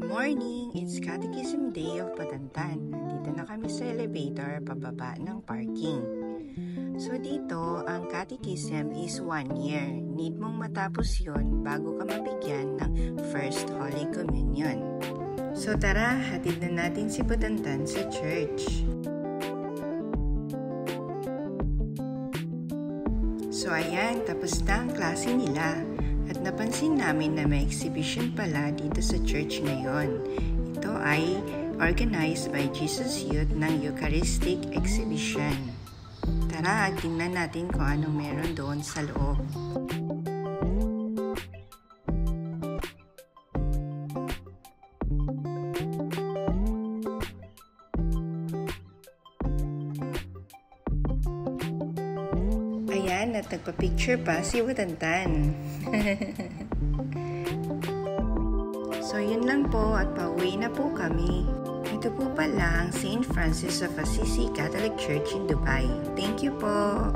Morning! It's Catechism Day of Batantan. Nandito na kami sa elevator pababa ng parking. So dito, ang catechism is 1 year. Need mong matapos yon bago ka mabigyan ng First Holy Communion. So tara, hatid na natin si Batantan sa church. So ayan, tapos na ang klase nila. At napansin namin na may exhibition pala dito sa church ngayon. Ito ay organized by Jesus Youth ng Eucharistic Exhibition. Tara, tingnan natin kung anong meron doon sa loob. Ayan, at nagpa-picture pa si Batantan. So, yun lang po at pauwi na po kami. Ito po pala ang St. Francis of Assisi Catholic Church in Dubai. Thank you po!